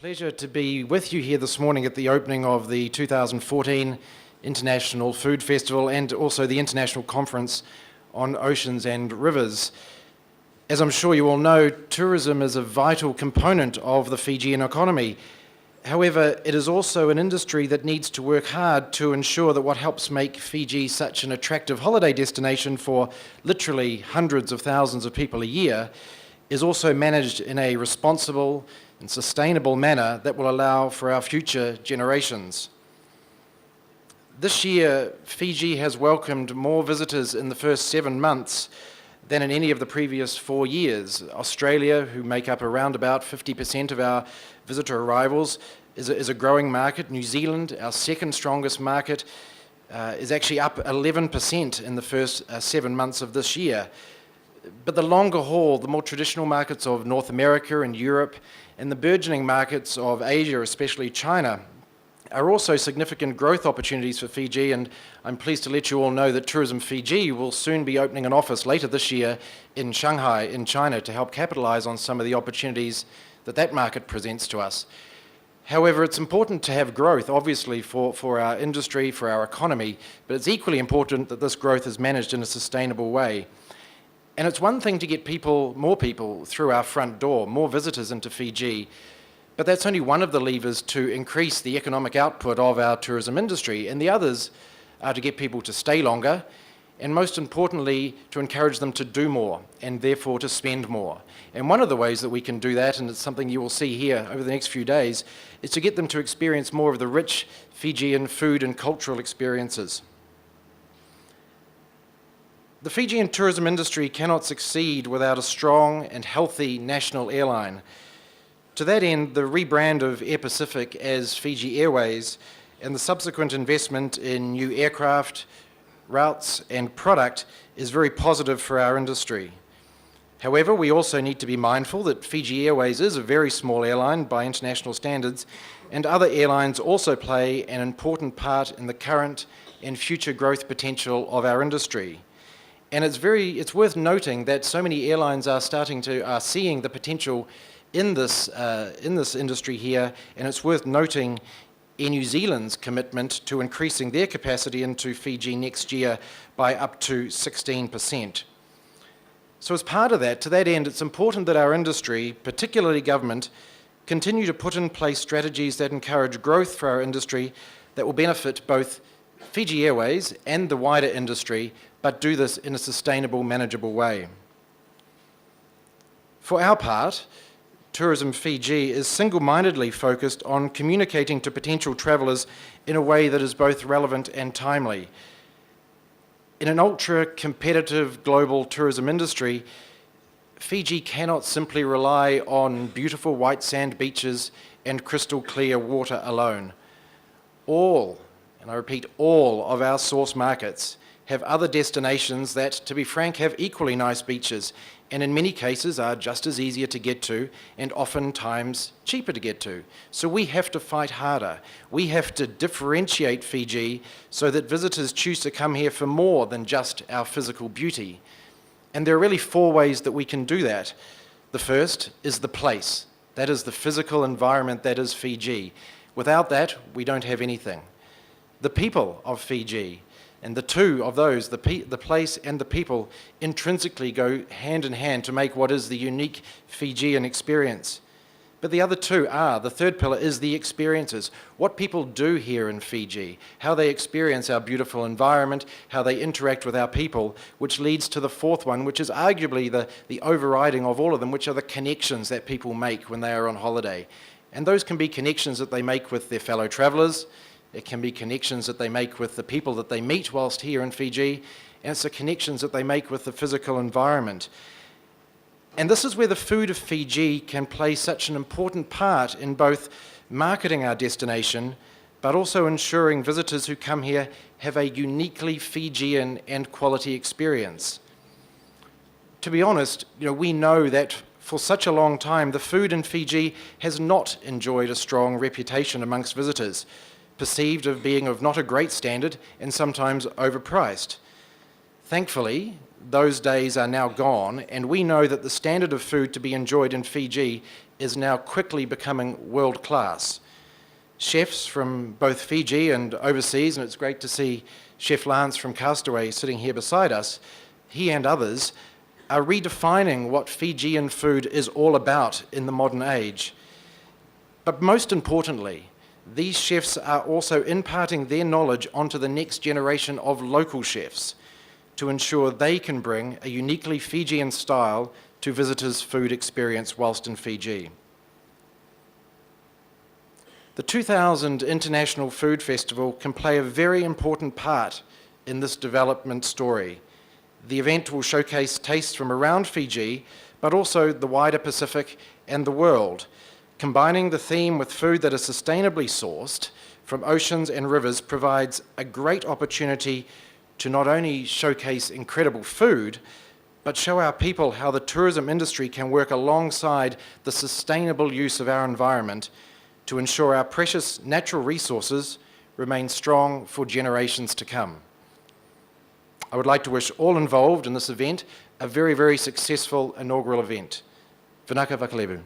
Pleasure to be with you here this morning at the opening of the 2014 International Food Festival and also the International Conference on Oceans and Rivers. As I'm sure you all know, tourism is a vital component of the Fijian economy. However, it is also an industry that needs to work hard to ensure that what helps make Fiji such an attractive holiday destination for literally hundreds of thousands of people a year is also managed in a responsible and sustainable manner that will allow for our future generations. This year, Fiji has welcomed more visitors in the first 7 months than in any of the previous 4 years. Australia, who make up around about 50% of our visitor arrivals, is a growing market. New Zealand, our second strongest market, is actually up 11% in the first 7 months of this year. But the longer haul, the more traditional markets of North America and Europe and the burgeoning markets of Asia, especially China, are also significant growth opportunities for Fiji, and I'm pleased to let you all know that Tourism Fiji will soon be opening an office later this year in Shanghai, in China, to help capitalize on some of the opportunities that market presents to us. However, it's important to have growth, obviously, for our industry, for our economy, but it's equally important that this growth is managed in a sustainable way. And it's one thing to get more people through our front door, more visitors into Fiji, but that's only one of the levers to increase the economic output of our tourism industry, and the others are to get people to stay longer, and most importantly, to encourage them to do more, and therefore to spend more. And one of the ways that we can do that, and it's something you will see here over the next few days, is to get them to experience more of the rich Fijian food and cultural experiences. The Fijian tourism industry cannot succeed without a strong and healthy national airline. To that end, the rebrand of Air Pacific as Fiji Airways and the subsequent investment in new aircraft, routes and product is very positive for our industry. However, we also need to be mindful that Fiji Airways is a very small airline by international standards, and other airlines also play an important part in the current and future growth potential of our industry. And it's worth noting that so many airlines are seeing the potential in this industry here, and it's worth noting Air New Zealand's commitment to increasing their capacity into Fiji next year by up to 16%. So as part of that, to that end, it's important that our industry, particularly government, continue to put in place strategies that encourage growth for our industry that will benefit both Fiji Airways and the wider industry, but do this in a sustainable, manageable way. For our part, Tourism Fiji is single-mindedly focused on communicating to potential travellers in a way that is both relevant and timely. In an ultra-competitive global tourism industry, Fiji cannot simply rely on beautiful white sand beaches and crystal clear water alone. All, and I repeat, all of our source markets have other destinations that, to be frank, have equally nice beaches, and in many cases are just as easier to get to and oftentimes cheaper to get to. So we have to fight harder. We have to differentiate Fiji so that visitors choose to come here for more than just our physical beauty. And there are really 4 ways that we can do that. The first is the place. That is the physical environment that is Fiji. Without that, we don't have anything. The people of Fiji. And the two of those, the place and the people, intrinsically go hand in hand to make what is the unique Fijian experience. But the other two are, the third pillar is the experiences. What people do here in Fiji, how they experience our beautiful environment, how they interact with our people, which leads to the fourth one, which is arguably the overriding of all of them, which are the connections that people make when they are on holiday. And those can be connections that they make with their fellow travellers. It can be connections that they make with the people that they meet whilst here in Fiji, and it's the connections that they make with the physical environment. And this is where the food of Fiji can play such an important part in both marketing our destination, but also ensuring visitors who come here have a uniquely Fijian and quality experience. To be honest, we know that for such a long time, the food in Fiji has not enjoyed a strong reputation amongst visitors, perceived of being of not a great standard and sometimes overpriced. Thankfully, those days are now gone, and we know that the standard of food to be enjoyed in Fiji is now quickly becoming world-class. Chefs from both Fiji and overseas, and it's great to see Chef Lance from Castaway sitting here beside us, he and others are redefining what Fijian food is all about in the modern age. But most importantly, these chefs are also imparting their knowledge onto the next generation of local chefs to ensure they can bring a uniquely Fijian style to visitors' food experience whilst in Fiji. The 2000 International Food Festival can play a very important part in this development story. The event will showcase tastes from around Fiji, but also the wider Pacific and the world. Combining the theme with food that is sustainably sourced from oceans and rivers provides a great opportunity to not only showcase incredible food, but show our people how the tourism industry can work alongside the sustainable use of our environment to ensure our precious natural resources remain strong for generations to come. I would like to wish all involved in this event a very, very successful inaugural event. Vinaka Vakalevu.